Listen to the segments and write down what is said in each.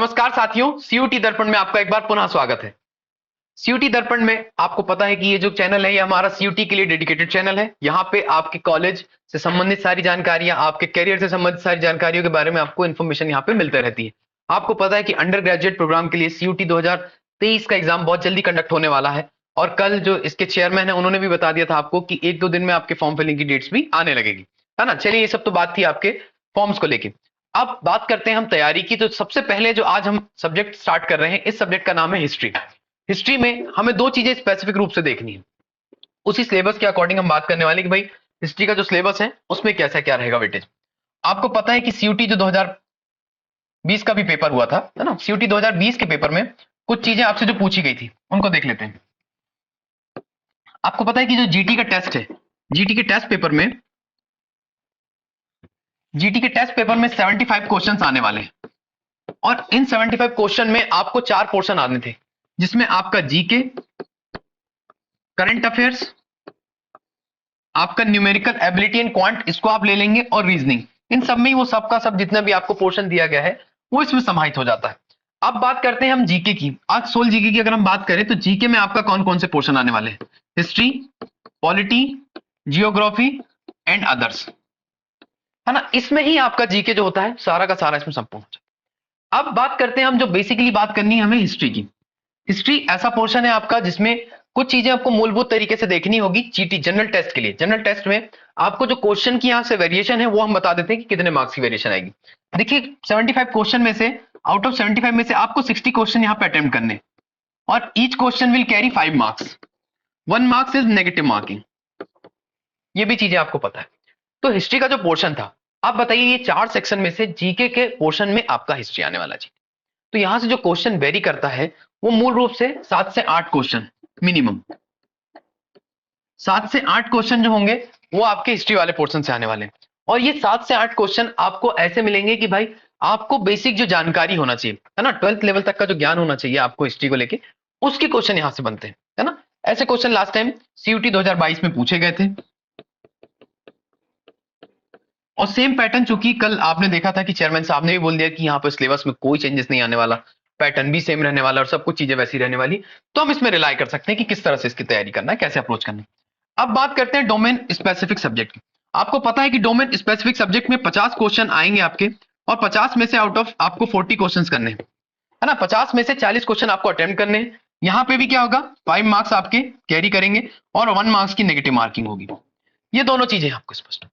नमस्कार साथियों, सीयूटी दर्पण में आपका एक बार पुनः स्वागत है। सीयूटी दर्पण में आपको पता है कि ये जो चैनल है ये हमारा सीयूटी के लिए डेडिकेटेड चैनल है। यहाँ पे आपके कॉलेज से संबंधित सारी जानकारियां, आपके करियर से संबंधित सारी जानकारियों के बारे में आपको इन्फॉर्मेशन यहाँ पे मिलते रहती है। आपको पता है कि अंडर ग्रेजुएट प्रोग्राम के लिए सीयूटी 2023 का एग्जाम बहुत जल्दी कंडक्ट होने वाला है और कल जो इसके चेयरमैन है उन्होंने भी बता दिया था आपको कि 1-2 दिन में आपके फॉर्म फिलिंग की डेट्स भी आने लगेगी, है ना। चलिए, ये सब तो बात थी आपके फॉर्म्स को लेके। अब बात करते हैं हम तैयारी की। तो सबसे पहले जो आज हम सब्जेक्ट स्टार्ट कर रहे हैं, इस सब्जेक्ट का नाम है हिस्ट्री। हिस्ट्री में हमें दो चीजें स्पेसिफिक रूप से देखनी है। उसी सिलेबस के अकॉर्डिंग हम बात करने वाले कि भाई हिस्ट्री का जो सिलेबस है उसमें कैसा क्या रहेगा वेटेज। आपको पता है कि सीयूटी जो 2020 का भी पेपर हुआ था, है ना, सीयूटी 2020 के पेपर में कुछ चीजें आपसे जो पूछी गई थी उनको देख लेते हैं। आपको पता है कि जो जीटी का टेस्ट है, जीटी के टेस्ट पेपर में 75 क्वेश्चंस आने वाले हैं और इन 75 क्वेश्चन में आपको 4 पोर्शन आने थे, जिसमें आपका जीके, करंट अफेयर्स, आपका न्यूमेरिकल एबिलिटी एंड क्वांट, इसको आप ले लेंगे, और रीजनिंग। इन सब में वो सबका सब जितना भी आपको पोर्शन दिया गया है वो इसमें समाहित हो जाता है। अब बात करते हैं हम जीके की। आज सोल जीके की अगर हम बात करें तो जीके में आपका कौन कौन से पोर्शन आने वाले हैं? History, polity, geography and others, है ना। इसमें ही आपका जीके जो होता है सारा का सारा इसमें संपूर्ण हो जाता है। अब बात करते हैं हम, जो बेसिकली बात करनी है हमें हिस्ट्री की। हिस्ट्री ऐसा पोर्शन है आपका जिसमें कुछ चीजें आपको मूलभूत तरीके से देखनी होगी जीटी जनरल टेस्ट के लिए। जनरल टेस्ट में आपको जो क्वेश्चन की यहां से वेरिएशन है वो हम बता देते हैं कि कितने मार्क्स की वेरिएशन आएगी। देखिए, 75 क्वेश्चन में से, आउट ऑफ 75 में से आपको 60 क्वेश्चन यहां पे अटेम्प्ट करने और each question will carry 5 marks. 1 marks is negative marking. ये भी चीजें आपको पता है। तो हिस्ट्री का जो पोर्शन था, आप बताइए ये 4 सेक्शन में से जीके के पोर्शन में आपका हिस्ट्री आने वाला जी। तो यहां से जो क्वेश्चन वेरी करता है वो मूल रूप से 7 से 8 क्वेश्चन मिनिमम, 7 से 8 क्वेश्चन जो होंगे वो आपके हिस्ट्री वाले पोर्शन से आने वाले हैं। और ये 7 से 8 क्वेश्चन आपको ऐसे मिलेंगे कि भाई आपको बेसिक जो जानकारी होना चाहिए, है ना, 12th लेवल तक का जो ज्ञान होना चाहिए आपको हिस्ट्री को लेके, उसके क्वेश्चन यहां से बनते हैं, है ना। ऐसे क्वेश्चन लास्ट टाइम सीयूटी 2022 में पूछे गए थे और सेम पैटर्न, चूंकि कल आपने देखा था कि चेयरमैन साहब ने भी बोल दिया कि यहाँ पर सिलेबस में कोई चेंजेस नहीं आने वाला, पैटर्न भी सेम रहने वाला और सब कुछ चीजें वैसी रहने वाली, तो हम इसमें रिलाई कर सकते हैं कि किस तरह से इसकी तैयारी करना है, कैसे अप्रोच करना है। अब बात करते हैं डोमेन स्पेसिफिक सब्जेक्ट की। आपको पता है कि डोमेन स्पेसिफिक सब्जेक्ट में 50 क्वेश्चन आएंगे आपके और 50 में से आउट ऑफ आपको 40 क्वेश्चन करने हैं, है ना। 50 में से 40 क्वेश्चन आपको अटेम्प्ट करने हैं। यहाँ पे भी क्या होगा, 5 मार्क्स आपके कैरी करेंगे और 1 मार्क्स की नेगेटिव मार्किंग होगी। ये दोनों चीजें आपको स्पष्ट।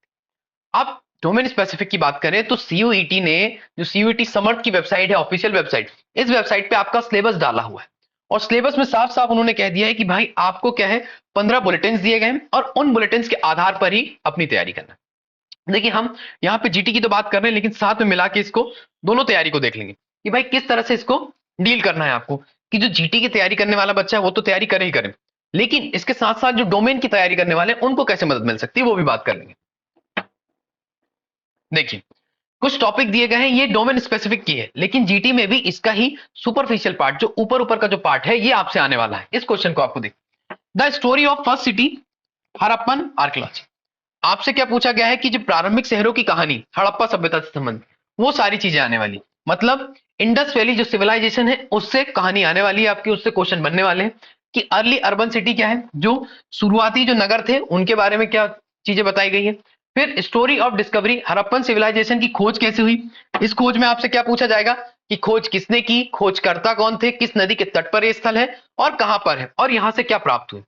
अब डोमेन स्पेसिफिक की बात करें तो सीयूईटी ने, जो सीयूईटी समर्थ की वेबसाइट है, ऑफिशियल वेबसाइट, इस वेबसाइट पे आपका सिलेबस डाला हुआ है और सिलेबस में साफ साफ उन्होंने कह दिया है कि भाई आपको क्या है, 15 बुलेटिन दिए गए हैं और उन बुलेटिन के आधार पर ही अपनी तैयारी करना है। देखिए, हम यहाँ पे जीटी की तो बात कर रहे हैं लेकिन साथ में मिला के इसको दोनों तैयारी को देख लेंगे कि भाई किस तरह से इसको डील करना है आपको, कि जो जीटी की तैयारी करने वाला बच्चा है वो तो तैयारी करे ही करे, लेकिन इसके साथ साथ जो डोमेन की तैयारी करने वाले हैं उनको कैसे मदद मिल सकती है वो भी बात कर लेंगे। देखिए, कुछ टॉपिक दिए गए हैं, ये डोमेन स्पेसिफिक की है, लेकिन जीटी में भी इसका ही सुपरफिशियल पार्ट, जो ऊपर ऊपर का जो पार्ट है, ये आपसे आने वाला है। इस क्वेश्चन को आपको देखिए, the story of first city Harappan archaeology. आपसे क्या पूछा गया है कि जो प्रारंभिक शहरों की कहानी हड़प्पा सभ्यता से संबंधित, वो सारी चीजें आने वाली, मतलब इंडस वैली जो सिविलाइजेशन है उससे कहानी आने वाली है आपकी, उससे क्वेश्चन बनने वाले हैं कि अर्ली अर्बन सिटी क्या है, जो शुरुआती जो नगर थे उनके बारे में क्या चीजें बताई गई है। फिर story of discovery, Harappan civilisation की खोज कैसे हुई। इस खोज में आपसे क्या पूछा जाएगा कि खोज किसने की, खोजकर्ता कौन थे, किस नदी के तट पर यह स्थल है और कहां पर है, और यहां से क्या प्राप्त हुए।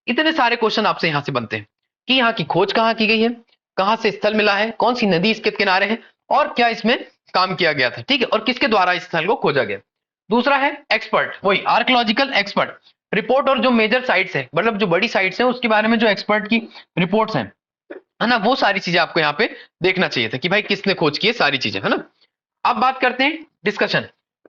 इतने सारे क्वेश्चन आपसे यहां से बनते हैं कि यहाँ की खोज कहाँ की गई है, कहां से स्थल मिला है, कौन सी नदी इसके किनारे है और क्या इसमें काम किया गया था, ठीक है, और किसके द्वारा इस स्थल को खोजा गया। दूसरा है एक्सपर्ट, वही आर्कियोलॉजिकल एक्सपर्ट रिपोर्ट, और जो मेजर साइट्स है, मतलब जो बड़ी साइट्स हैं उसके बारे में जो एक्सपर्ट की रिपोर्ट्स हैं, है ना, वो सारी चीजें आपको यहाँ पे देखना चाहिए था कि भाई किसने खोज की है, सारी चीजें, है ना। अब बात करते हैं डिस्कशन,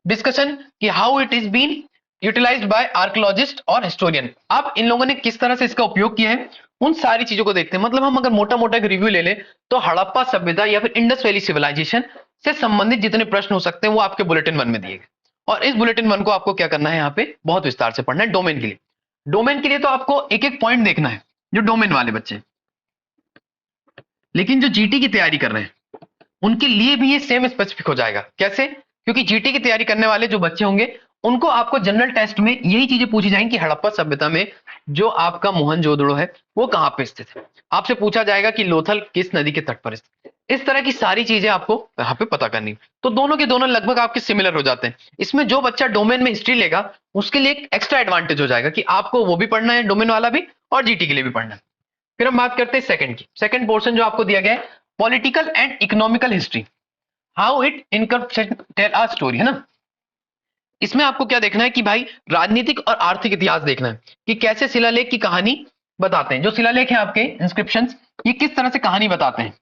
डिस्कशन कि how it is been utilised by archaeologist और हिस्टोरियन। अब इन लोगों ने किस तरह से इसका उपयोग किया है, उन सारी चीजों को देखते हैं। मतलब हम अगर मोटा मोटा एक रिव्यू ले लें तो हड़प्पा सभ्यता या फिर इंडस वैली सिविलाइजेशन से संबंधित जितने प्रश्न हो सकते हैं वो आपके बुलेटिन 1 में दिए गए, और इस बुलेटिन 1 को आपको क्या करना है, यहाँ पे बहुत विस्तार से पढ़ना है। डोमेन के लिए, डोमेन के लिए तो आपको एक एक पॉइंट देखना है जो डोमेन वाले बच्चे, लेकिन जो जीटी की तैयारी कर रहे हैं उनके लिए भी ये सेम स्पेसिफिक हो जाएगा। कैसे क्योंकि जीटी की तैयारी करने वाले जो बच्चे होंगे उनको आपको जनरल टेस्ट में यही चीजें पूछी जाएंगी कि हड़प्पा सभ्यता में जो आपका मोहनजोदड़ो है वो कहां पे स्थित है। आपसे पूछा जाएगा कि लोथल किस नदी के तट पर स्थित है। इस तरह की सारी चीजें आपको यहाँ पे पता करनी। तो दोनों के दोनों लगभग आपके सिमिलर हो जाते हैं। इसमें जो बच्चा डोमेन में हिस्ट्री लेगा उसके लिए एक एक्स्ट्रा एडवांटेज हो जाएगा कि आपको वो भी पढ़ना है डोमेन वाला भी और जीटी के लिए भी पढ़ना है। फिर हम बात करते हैं सेकंड की। सेकंड पोर्शन जो आपको दिया गया है political and economical history, how it tell a story, है ना। इसमें आपको क्या देखना है कि भाई राजनीतिक और आर्थिक इतिहास देखना है कि कैसे शिलालेख की कहानी बताते हैं। जो शिलालेख है आपके इंस्क्रिप्शंस, ये किस तरह से कहानी बताते हैं,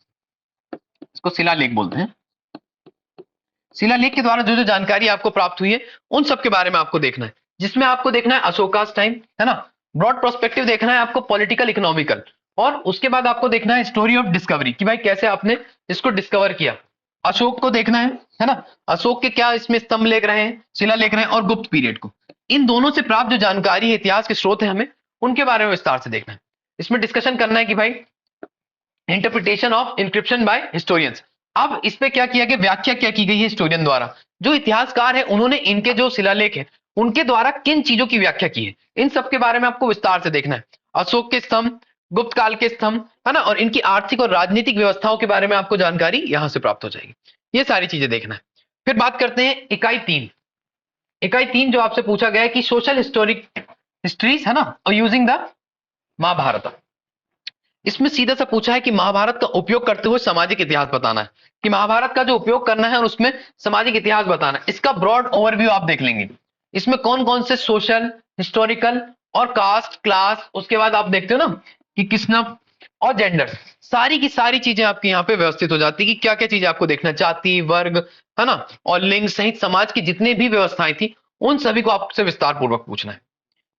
इसको शिलालेख बोलते हैं। शिलालेख के द्वारा जो जो जानकारी आपको प्राप्त हुई है उन सब के बारे में आपको देखना है, जिसमें आपको देखना है अशोकास टाइम, है ना। ब्रॉड प्रोस्पेक्टिव देखना है आपको पॉलिटिकल इकोनॉमिकल, और उसके बाद आपको देखना है स्टोरी ऑफ डिस्कवरी कि भाई कैसे आपने इसको डिस्कवर किया। अशोक को देखना है ना, अशोक के क्या इसमें स्तंभ लेख रहे हैं, शिला लेख रहे हैं, और गुप्त पीरियड को। इन दोनों से प्राप्त जो जानकारी है, इतिहास के स्रोत है, हमें उनके बारे में विस्तार से देखना है। इसमें डिस्कशन करना है कि भाई interpretation of inscription by historians. अब इस पे क्या किया गया, व्याख्या क्या की गई है हिस्टोरियन द्वारा। जो इतिहासकार है उन्होंने इनके जो शिलालेख है उनके द्वारा किन चीजों की व्याख्या की है, इन सब के बारे में आपको विस्तार से देखना है। अशोक के स्तंभ, गुप्त काल के स्तंभ, है ना, और इनकी आर्थिक और राजनीतिक व्यवस्थाओं के बारे में आपको जानकारी यहां से प्राप्त हो जाएगी। ये सारी चीजें देखना है। फिर बात करते हैं इकाई 3। इकाई 3 जो आपसे पूछा गया है कि सोशल हिस्टोरिक हिस्ट्रीज, है ना, और यूजिंग द महाभारत। इसमें सीधा सा पूछा है कि महाभारत का उपयोग करते हुए सामाजिक इतिहास बताना है, कि महाभारत का जो उपयोग करना है और उसमें सामाजिक इतिहास बताना है। इसका ब्रॉड ओवरव्यू आप देख लेंगे। इसमें कौन कौन से सोशल, हिस्टोरिकल और कास्ट, क्लास, उसके बाद आप देखते हो ना कि किसनम और जेंडर, सारी की सारी चीजें आपकी यहाँ पे व्यवस्थित हो जाती है कि क्या क्या चीजें आपको देखना है। जाति, वर्ग, है ना, और लिंग सहित समाज की जितनी भी व्यवस्थाएं थी उन सभी को आपसे विस्तार पूर्वक पूछना है।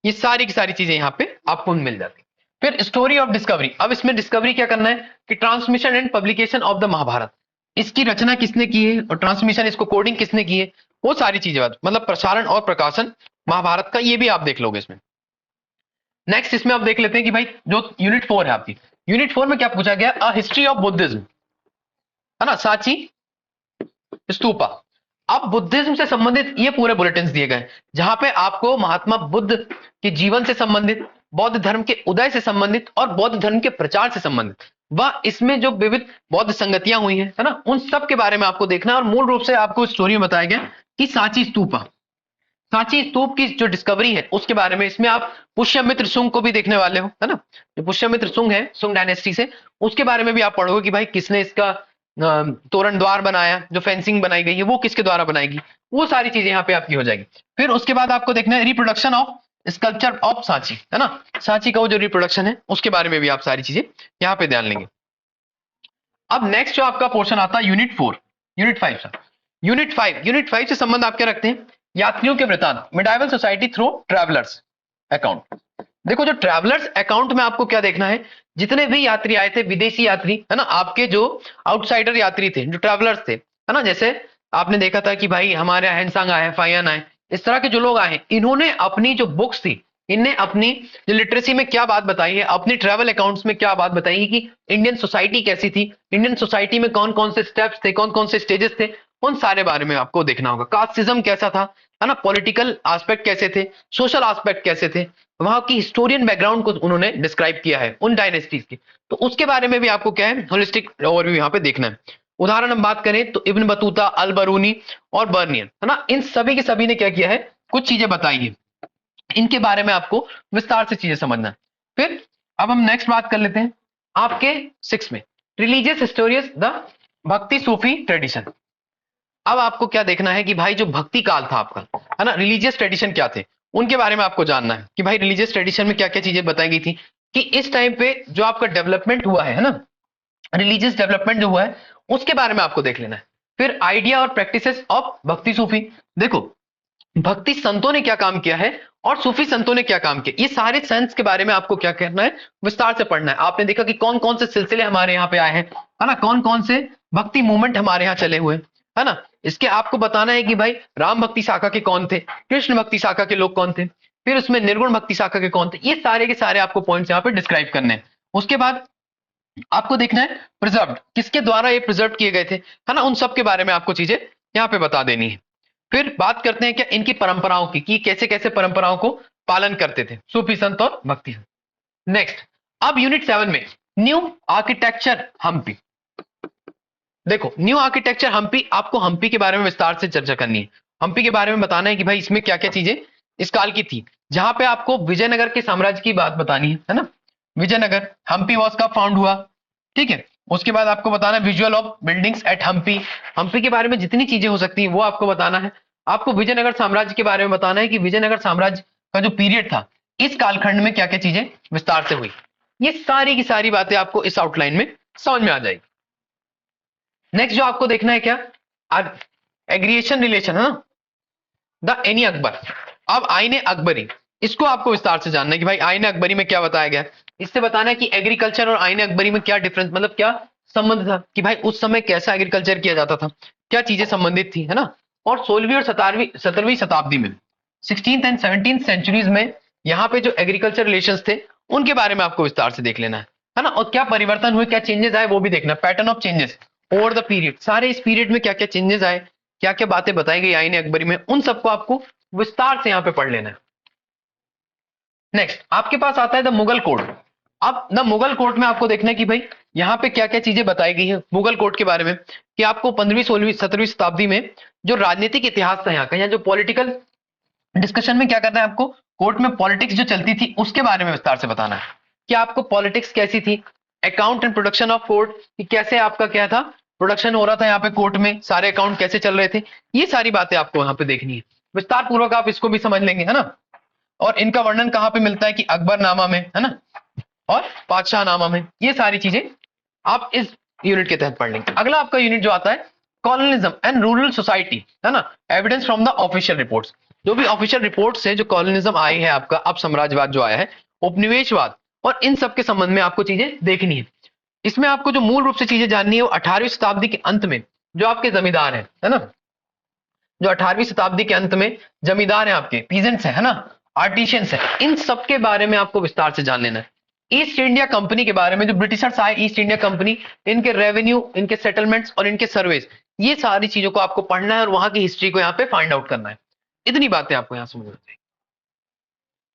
ये सारी की सारी चीजें यहाँ पे आपको मिल जाती है। फिर स्टोरी ऑफ डिस्कवरी। अब इसमें डिस्कवरी क्या करना है कि transmission and publication of the Mahabharata, इसकी रचना किसने की है और ट्रांसमिशन, इसको कोडिंग किसने की है, वो सारी चीजें, मतलब प्रसारण और प्रकाशन महाभारत का, ये भी आप देख लोगे इसमें। नेक्स्ट इसमें आप देख लेते हैं कि भाई जो यूनिट 4 है आपकी, यूनिट 4 में क्या पूछा गया, अ हिस्ट्री ऑफ बुद्धिज्म, है ना, सांची स्तूपा। अब बुद्धिज्म से संबंधित ये पूरे बुलेटिन दिए गए जहां पे आपको महात्मा बुद्ध के जीवन से संबंधित, बौद्ध धर्म के उदय से संबंधित और बौद्ध धर्म के प्रचार से संबंधित व इसमें जो विविध बौद्ध संगतियां हुई हैं, है ना, उन सब के बारे में आपको देखना है। और मूल रूप से आपको स्टोरी में बताया गया कि सांची स्तूपा, सांची स्तूप की जो डिस्कवरी है उसके बारे में। इसमें आप पुष्यमित्र सुंग को भी देखने वाले हो, है ना, जो पुष्यमित्र सुंग है, सुंग डायनेस्टी से, उसके बारे में भी आप पढ़ोगे कि भाई किसने इसका तोरण द्वार बनाया, जो फेंसिंग बनाई गई है वो किसके द्वारा बनाएगी, वो सारी चीजें यहाँ पे आपकी हो जाएगी। फिर उसके बाद आपको देखना है reproduction of sculpture of Sanchi, है ना, सांची का वो जो रिप्रोडक्शन है उसके बारे में भी आप सारी चीजें यहाँ पे ध्यान लेंगे। अब नेक्स्ट जो आपका पोर्शन आता है यूनिट 4, यूनिट 5 सर, यूनिट 5 से संबंध आप क्या रखते हैं, यात्रियों के वृतांत, medieval society through travellers account. देखो जो ट्रैवलर्स अकाउंट में आपको क्या देखना है, जितने भी यात्री आए थे, विदेशी यात्री, है ना, आपके जो आउटसाइडर यात्री थे, जो ट्रैवलर्स थे, है ना, जैसे आपने देखा था कि भाई हमारे यहाँ हैंसांग आए, फायन आए, इस तरह के जो लोग आए, इन्होंने अपनी जो बुक्स थी, इनने अपनी जो लिटरेसी में क्या बात बताई है, अपनी ट्रैवल अकाउंट्स में क्या बात बताई है कि इंडियन सोसाइटी कैसी थी, इंडियन सोसाइटी में कौन कौन से स्टेप्स थे, कौन कौन से स्टेजेस थे, उन सारे बारे में आपको देखना होगा। कास्टिज्म कैसा था, है ना, पॉलिटिकल एस्पेक्ट कैसे थे, सोशल एस्पेक्ट कैसे थे, वहां की हिस्टोरियन बैकग्राउंड को उन्होंने डिस्क्राइब किया है उन डायनेस्टीज की, तो उसके बारे में भी आपको क्या है, होलिस्टिक ओवरव्यू यहाँ पे देखना है। उदाहरण हम बात करें तो इब्न बतूता, अल बरूनी और बर्नियन, है ना, इन सभी के सभी ने क्या किया है, कुछ चीजें बताई है, इनके बारे में आपको विस्तार से चीजें समझना है। फिर अब हम नेक्स्ट बात कर लेते हैं आपके 6 में, रिलीजियस हिस्टोरियस द भक्ति सूफी ट्रेडिशन। अब आपको क्या देखना है कि भाई जो भक्ति काल था आपका, है ना, रिलीजियस ट्रेडिशन क्या थे, उनके बारे में आपको जानना है कि भाई रिलीजियस ट्रेडिशन में क्या क्या चीजें बताई गई थी, कि इस टाइम पे जो आपका डेवलपमेंट हुआ है ना, रिलीजियस डेवलपमेंट जो हुआ है उसके बारे में आपको देख लेना है। फिर आइडिया और प्रैक्टिसेस ऑफ भक्ति सूफी, देखो भक्ति संतों ने क्या काम किया है और सूफी संतों ने क्या काम किया, ये सारे सेंस के बारे में आपको क्या करना है, विस्तार से पढ़ना है। आपने देखा कि कौन कौन से सिलसिले हमारे यहाँ पे आए हैं, है ना, कौन कौन से भक्ति मूवमेंट हमारे यहाँ चले हुए, है ना, इसके आपको बताना है कि भाई राम भक्ति शाखा के कौन थे, कृष्ण भक्ति शाखा के लोग कौन थे, फिर उसमें निर्गुण भक्ति शाखा के कौन थे, ये सारे के सारे आपको पॉइंट्स यहाँ पे डिस्क्राइब करने हैं। उसके बाद आपको देखना है प्रिजर्व, किसके द्वारा ये प्रिजर्व किए गए थे, है ना, उन सब के बारे में आपको चीजें यहाँ पे बता देनी है। फिर बात करते हैं क्या इनकी परंपराओं की, कि कैसे कैसे परंपराओं को पालन करते थे सूफी संत और भक्ति संत। नेक्स्ट, अब यूनिट 7 में न्यू आर्किटेक्चर हम्पी। देखो न्यू आर्किटेक्चर हम्पी, आपको हम्पी के बारे में विस्तार से चर्चा करनी है। हम्पी के बारे में बताना है कि भाई इसमें क्या क्या चीजें इस काल की थी। जहां पे आपको विजयनगर के साम्राज्य की बात बतानी है ना। विजयनगर, हम्पी वॉज कब फाउंड हुआ, ठीक है। उसके बाद आपको बताना है visual of buildings at Hampi. Hampi के बारे में जितनी चीजें हो सकती हैं वो आपको बताना है। आपको विजयनगर साम्राज्य के बारे में बताना है कि विजयनगर साम्राज्य का जो पीरियड था इस कालखंड में क्या क्या चीजें विस्तार से हुई। ये सारी की सारी बातें आपको इस आउटलाइन में समझ में आ जाएगी। नेक्स्ट जो आपको देखना है क्या, एग्रीएशन रिलेशन है ना, द एनी अकबर। अब आईने अकबरी, इसको आपको विस्तार से जानना है कि भाई आईने अकबरी में क्या बताया गया। इससे बताना है कि एग्रीकल्चर और आईने अकबरी में क्या डिफरेंस, मतलब क्या संबंध था, कि भाई उस समय कैसा एग्रीकल्चर किया जाता था, क्या चीजें संबंधित थी, है ना। और 16वीं और 17वीं शताब्दी में, 16th एंड 17th सेंचुरीज में यहाँ पे जो एग्रीकल्चर रिलेशंस थे उनके बारे में आपको विस्तार से देख लेना है ना। और क्या परिवर्तन हुए, क्या चेंजेस आए वो भी देखना, pattern of changes over the period, सारे इस पीरियड में क्या क्या चेंजेस आए, क्या क्या बातें बताई गई आईने अकबरी में, उन सबको आपको विस्तार से यहां पे पढ़ लेना है। नेक्स्ट आपके पास आता है द मुगल कोड। अब द मुगल कोड में आपको देखना है कि भाई यहाँ पे क्या क्या चीजें बताई गई है मुगल कोड के बारे में, कि आपको 15वीं 16वीं 17वीं शताब्दी में जो राजनीतिक इतिहास था यहाँ का, यहाँ जो पॉलिटिकल डिस्कशन में क्या करना है आपको, कोर्ट में पॉलिटिक्स जो चलती थी उसके बारे में विस्तार से बताना है कि आपको पॉलिटिक्स कैसी थी, account and production of court, कि कैसे आपका क्या था प्रोडक्शन हो रहा था यहाँ पे कोर्ट में, सारे अकाउंट कैसे चल रहे थे, ये सारी बातें आपको यहाँ पे देखनी है विस्तार पूर्वक, आप इसको भी समझ लेंगे है ना। और इनका वर्णन कहाँ पे मिलता है कि अकबरनामा में, है ना, और पातशाहनामा में, ये सारी चीजें आप इस यूनिट के तहत पढ़ लेंगे। अगला आपका यूनिट जो आता है कॉलोनिज्म एंड रूरल सोसाइटी, है ना, evidence from the official reports. जो भी ऑफिशियल रिपोर्ट्स है, जो कॉलोनिज्म आई है आपका, अब साम्राज्यवाद जो आया है, उपनिवेशवाद, और इन सब के संबंध में आपको चीजें देखनी है। इसमें आपको जो मूल रूप से चीजें जाननी है वो 18वीं शताब्दी के अंत में जो आपके जमींदार है ना, जो 18वीं शताब्दी के अंत में जमींदार हैं आपके, पीजेंट्स है ना, आर्टिशियंस है, इन सब के बारे में आपको विस्तार से जान लेना है। ईस्ट इंडिया कंपनी के बारे में, जो ब्रिटिशर्स आए ईस्ट इंडिया कंपनी, इनके रेवेन्यू, इनके सेटलमेंट्स और इनके सर्वेस, ये सारी चीजों को आपको पढ़ना है और वहां की हिस्ट्री को यहाँ पे फाइंड आउट करना है। इतनी बातें आपको यहाँ समझ में।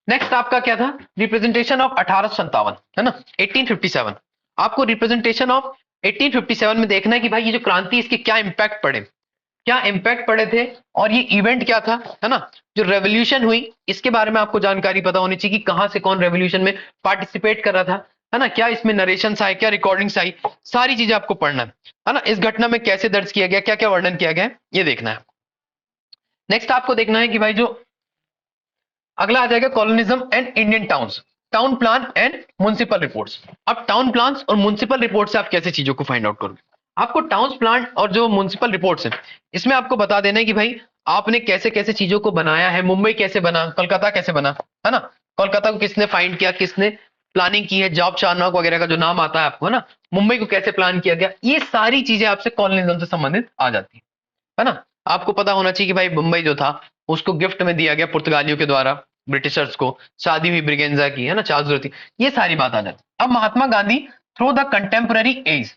नेक्स्ट आपका क्या था, रिप्रेजेंटेशन ऑफ 1857, है ना, 1857। आपको रिप्रेजेंटेशन ऑफ 1857 में देखना है कि भाई ये जो क्रांति, इसके क्या इंपैक्ट पड़े, क्या इंपैक्ट पड़े थे, और ये इवेंट क्या था, है ना, जो रेवोल्यूशन हुई इसके बारे में आपको जानकारी पता होनी चाहिए कि कहां से कौन रेवोल्यूशन में पार्टिसिपेट कर रहा था, है ना, क्या इसमें नरेशंस आए, क्या रिकॉर्डिंग्स आई, सारी चीजें आपको पढ़ना है ना। इस घटना में कैसे दर्ज किया गया, क्या क्या वर्णन किया गया, ये देखना है। नेक्स्ट आपको देखना है कि भाई जो अगला आ जाएगा colonialism and Indian towns, town plan and municipal reports. अब टाउन प्लान्स और म्युनिसिपल रिपोर्ट से आप कैसे चीजों को फाइंड आउट करोगे। आपको टाउन प्लान और जो म्युनिसिपल रिपोर्ट्स है इसमें आपको बता देना है कि भाई आपने कैसे कैसे चीजों को बनाया है, मुंबई कैसे बना, कोलकाता कैसे बना, है ना, कोलकाता को किसने फाइंड किया, किसने प्लानिंग की है, जॉब चार्नॉक वगैरह का जो नाम आता है आपको, है ना, मुंबई को कैसे प्लान किया गया, ये सारी चीजें आपसे कॉलोनिज्म से संबंधित आ जाती है ना। आपको पता होना चाहिए कि भाई मुंबई जो था उसको गिफ्ट में दिया गया पुर्तगालियों के द्वारा, ब्रिटिशर्स को, शादी हुई ब्रिगेंजा की, है ना, चार्ल्स थी, ये सारी बात आ जाती। अब Mahatma Gandhi through the contemporary age.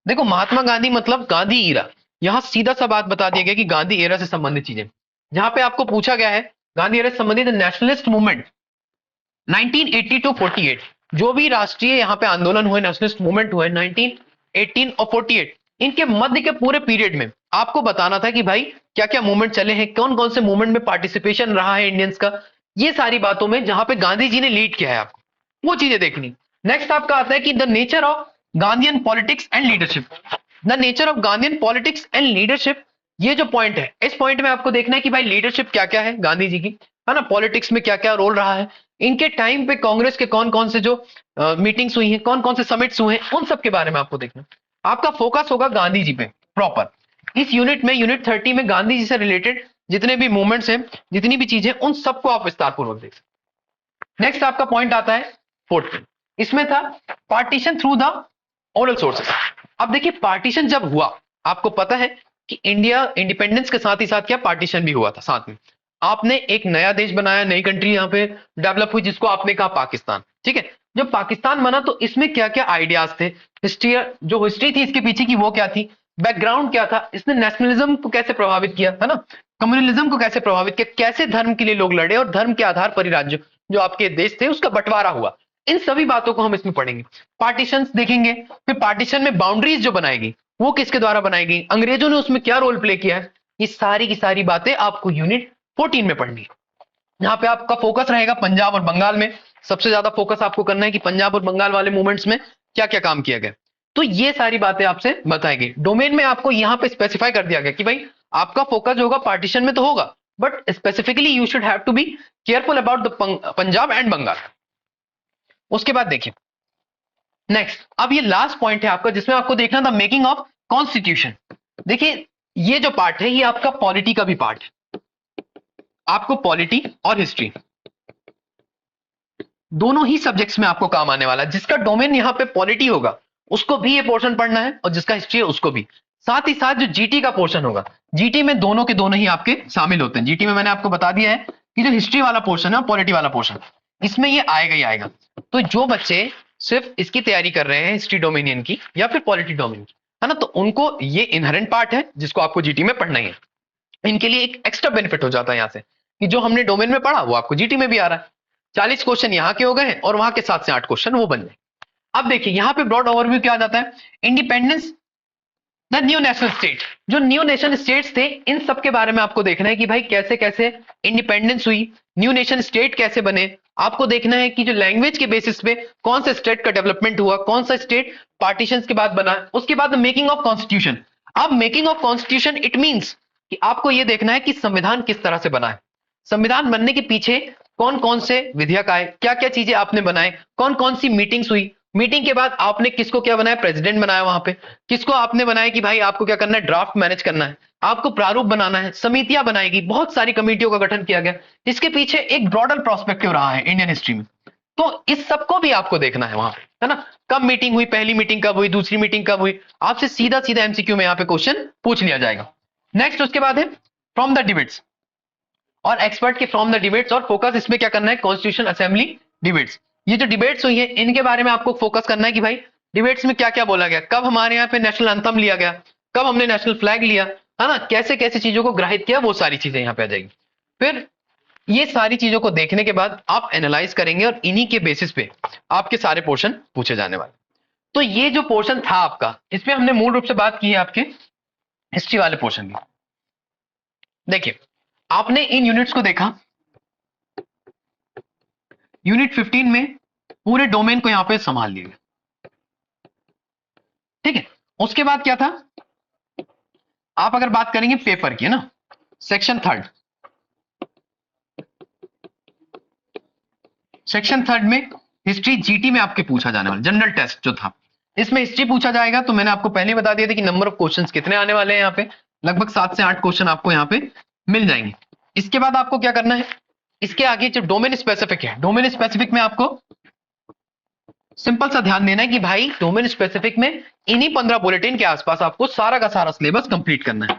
देखो महात्मा गांधी मतलब गांधी ईरा, यहां सीधा सा बात बता दिया गया कि गांधी एरा से संबंधित चीजें, जहां पे आपको पूछा गया है गांधी एरा से संबंधित नेशनलिस्ट मूवमेंट 1980 टू 48, जो भी राष्ट्रीय यहाँ पे आंदोलन हुए, नेशनलिस्ट मूवमेंट हुए 1918 और 48, इनके मध्य के पूरे पीरियड में आपको बताना था कि भाई क्या क्या मूवमेंट चले हैं, कौन कौन से मूवमेंट में पार्टिसिपेशन रहा है इंडियंस का, ये सारी बातों में जहां पे गांधी जी ने लीड किया है आपको वो चीजें देखनी। नेक्स्ट आपका आता है कि the nature of Gandhian politics and leadership, the nature of Gandhian politics and leadership, ये जो पॉइंट है इस पॉइंट में आपको देखना है कि भाई लीडरशिप क्या क्या है गांधी जी की, है ना, पॉलिटिक्स में क्या क्या रोल रहा है, इनके टाइम पे कांग्रेस के कौन कौन से जो मीटिंग्स हुई हैं, कौन कौन से समिट्स हुए हैं, उन सब के बारे में आपको देखना। आपका फोकस होगा गांधी जी पे प्रॉपर। इस यूनिट में, यूनिट 30 में गांधी जी से रिलेटेड जितने भी मूवमेंट्स हैं, जितनी भी चीजें, उन सबको आप विस्तार पूर्वक देख सकते। नेक्स्ट आपका पॉइंट आता है 4th, इसमें था partition through the oral sources. अब देखिए पार्टीशन जब हुआ, आपको पता है कि इंडिया इंडिपेंडेंस के साथ ही साथ क्या पार्टीशन भी हुआ था साथ में, आपने एक नया देश बनाया, नई कंट्री यहाँ पे डेवलप हुई जिसको आपने कहा पाकिस्तान, ठीक है। जब पाकिस्तान बना तो इसमें क्या क्या आइडियाज थे, हिस्ट्री, जो हिस्ट्री थी इसके पीछे की वो क्या थी, बैकग्राउंड क्या था, इसने नेशनलिज्म को कैसे प्रभावित किया, है ना, कम्युनलिज्म को कैसे प्रभावित किया, कैसे धर्म के लिए लोग लड़े और धर्म के आधार पर ही राज्य जो आपके देश थे उसका बंटवारा हुआ, इन सभी बातों को हम इसमें पढ़ेंगे। पार्टीशंस देखेंगे, फिर पार्टीशन में बाउंड्रीज जो बनाएगी वो किसके द्वारा बनाएगी, अंग्रेजों ने उसमें क्या रोल प्ले किया है, ये सारी की सारी बातें आपको यूनिट 14 में पढ़नी है। यहाँ पे आपका फोकस रहेगा पंजाब और बंगाल में, सबसे ज्यादा फोकस आपको करना है कि पंजाब और बंगाल वाले मूवमेंट्स में क्या क्या काम किया गया, तो ये सारी बातें आपसे बताएगी। डोमेन में आपको यहाँ पे स्पेसिफाई कर दिया गया कि भाई आपका फोकस होगा पार्टीशन में तो होगा, but specifically you should have to be careful about the Punjab and Bengal. उसके बाद देखिए नेक्स्ट, अब ये लास्ट पॉइंट है आपका जिसमें आपको देखना था मेकिंग ऑफ कॉन्स्टिट्यूशन। देखिए ये जो पार्ट है ये आपका पॉलिटी का भी पार्ट है, आपको पॉलिटी और हिस्ट्री दोनों ही सब्जेक्ट्स में आपको काम आने वाला है। जिसका डोमेन यहाँ पे पॉलिटी होगा उसको भी ये पोर्शन पढ़ना है और जिसका हिस्ट्री है उसको भी, साथ ही साथ जो जीटी का पोर्शन होगा, जीटी में दोनों के दोनों ही आपके शामिल होते हैं। जीटी में मैंने आपको बता दिया है कि जो हिस्ट्री वाला पोर्शन है और पॉलिटी वाला पोर्शन इसमें ये आएगा ही आएगा। तो जो बच्चे सिर्फ इसकी तैयारी कर रहे हैं हिस्ट्री डोमेनियन की या फिर पॉलिटी डोमेन की, है ना, तो उनको ये इनहेरेंट पार्ट है जिसको आपको जीटी में पढ़ना ही है। इनके लिए एक एक्स्ट्रा बेनिफिट हो जाता है यहाँ से कि जो हमने डोमेन में पढ़ा वो आपको जीटी में भी आ रहा है। 40 क्वेश्चन यहाँ के हो गए हैं और वहां के 7 से 8 क्वेश्चन वो बन जाए। अब देखिए यहाँ पे ब्रॉड ओवरव्यू क्या आ जाता है, independence the new national state, जो न्यू नेशन स्टेट्स थे इन सब के बारे में आपको देखना है कि भाई कैसे कैसे इंडिपेंडेंस हुई, न्यू नेशन स्टेट कैसे बने। आपको देखना है कि जो लैंग्वेज के बेसिस पे कौन सा स्टेट का डेवलपमेंट हुआ, कौन सा स्टेट पार्टीशन के बाद बना। उसके बाद मेकिंग ऑफ कॉन्स्टिट्यूशन। अब making of constitution it means कि आपको यह देखना है कि संविधान किस तरह से बना है, संविधान बनने के पीछे कौन कौन से विधेयक आए, क्या क्या चीजें आपने बनाए, कौन कौन सी मीटिंग्स हुई, मीटिंग के बाद आपने किसको क्या बनाया, प्रेसिडेंट बनाया वहां पे, किसको आपने बनाया कि भाई आपको क्या करना है, ड्राफ्ट मैनेज करना है, आपको प्रारूप बनाना है, समितियां बनाएगी, बहुत सारी कमेटियों का गठन किया गया। इसके पीछे एक ब्रॉडर प्रोस्पेक्टिव रहा है इंडियन हिस्ट्री में, तो इस सबको भी आपको देखना है वहां पे, है ना। कब मीटिंग हुई, पहली मीटिंग कब हुई, दूसरी मीटिंग कब हुई, आपसे सीधा सीधा एमसीक्यू में यहाँ पे क्वेश्चन पूछ लिया जाएगा। नेक्स्ट उसके बाद है फ्रॉम द डिबेट्स और एक्सपर्ट के फ्रॉम द डिबेट्स, और फोकस इसमें क्या करना है, कॉन्स्टिट्यूशन असेंबली डिबेट्स। ये जो डिबेट्स हुई है इनके बारे में आपको फोकस करना है कि भाई डिबेट्स में क्या क्या बोला गया, कब हमारे यहाँ पे नेशनल एंथम लिया गया, कब हमने नेशनल फ्लैग लिया, है ना, कैसे कैसे चीजों को ग्राहित किया, वो सारी चीजें यहाँ पे आ जाएगी। फिर ये सारी चीजों को देखने के बाद आप एनालाइज करेंगे और इन्हीं के बेसिस पे आपके सारे पोर्शन पूछे जाने वाले। तो ये जो पोर्शन था आपका, इसमें हमने मूल रूप से बात की है आपके हिस्ट्री वाले पोर्शन की। देखिए आपने इन यूनिट्स को देखा, यूनिट 15 में पूरे डोमेन को यहां पे संभाल लिया, ठीक है। उसके बाद क्या था, आप अगर बात करेंगे पेपर की, है ना, सेक्शन थर्ड में हिस्ट्री जीटी में आपके पूछा जाने वाला जनरल टेस्ट जो था, इसमें हिस्ट्री पूछा जाएगा। तो मैंने आपको पहले बता दिया था कि नंबर ऑफ क्वेश्चंस कितने आने वाले हैं यहाँ पे, लगभग 7 से 8 क्वेश्चन आपको यहाँ पे मिल जाएंगे। इसके बाद आपको क्या करना है, इसके आगे जो डोमेन स्पेसिफिक है, डोमेन स्पेसिफिक में आपको सिंपल सा ध्यान देना है कि भाई डोमेन स्पेसिफिक में इन्हीं 15 बुलेटिन के आसपास आपको सारा का सारा सिलेबस कंप्लीट करना है।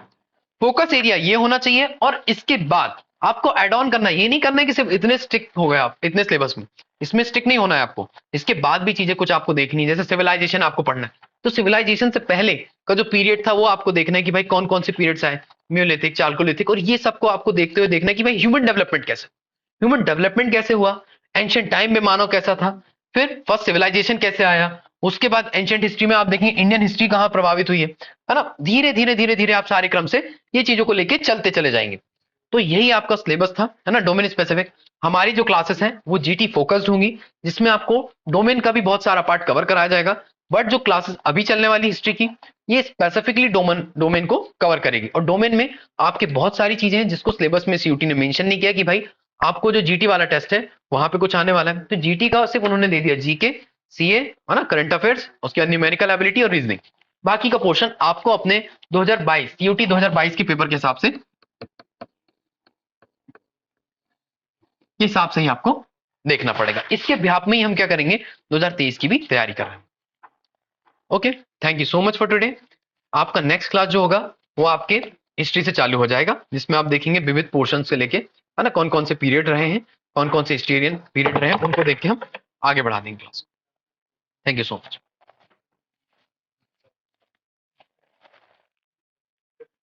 फोकस एरिया ये होना चाहिए और इसके बाद आपको एड ऑन करना है, ये नहीं करना है कि सिर्फ इतने स्टिक हो गए आप इतने सिलेबस में, इसमें स्टिक नहीं होना है आपको। इसके बाद भी चीजें कुछ आपको देखनी है, जैसे सिविलाइजेशन आपको पढ़ना है, तो सिविलाइजेशन से पहले का जो पीरियड था वो आपको देखना है कि भाई कौन कौन से पीरियड्स आए, न्यूलिथिक, चालकोलिथिक, और ये सबको आपको देखते हुए देखना है कि भाई ह्यूमन डेवलपमेंट कैसे हुआ, एंशिएंट टाइम में मानव कैसा था, फिर फर्स्ट सिविलाइजेशन कैसे आया, उसके बाद एंशिएंट हिस्ट्री में आप देखेंगे इंडियन हिस्ट्री कहां प्रभावित हुई है ना। धीरे धीरे आप सारे क्रम से ये चीजों को लेके चलते चले जाएंगे। तो यही आपका सिलेबस था, है ना, डोमेन स्पेसिफिक। हमारी जो क्लासेस हैं वो जीटी फोकस्ड होंगी, जिसमें आपको डोमेन का भी बहुत सारा पार्ट कवर कराया जाएगा, बट जो क्लासेस अभी चलने वाली हिस्ट्री की ये स्पेसिफिकली डोमेन को कवर करेगी। और डोमेन में आपके बहुत सारी चीजें हैं जिसको सिलेबस में सीयूटी ने मेंशन नहीं किया कि भाई आपको जो जीटी वाला टेस्ट है वहां पे कुछ आने वाला है। तो जीटी का सिर्फ उन्होंने दे दिया जीके, सीए, है ना, करंट अफेयर्स, उसके बाद न्यूमेरिकल एबिलिटी और रीजनिंग। बाकी का पोर्शन आपको अपने 2022 सीयूटी 2022 के पेपर के हिसाब से ही आपको देखना पड़ेगा। इसके अभ्याप में ही हम क्या करेंगे, 2023 की भी तैयारी कर रहे हैं। Okay, thank you so much for today. आपका नेक्स्ट क्लास जो होगा वो आपके हिस्ट्री से चालू हो जाएगा, जिसमें आप देखेंगे विविध पोर्शन से लेके, है ना, कौन कौन से पीरियड रहे हैं, कौन कौन से हिस्टोरियन पीरियड रहे हैं, उनको देख के हम आगे बढ़ा देंगे class. Thank you so much.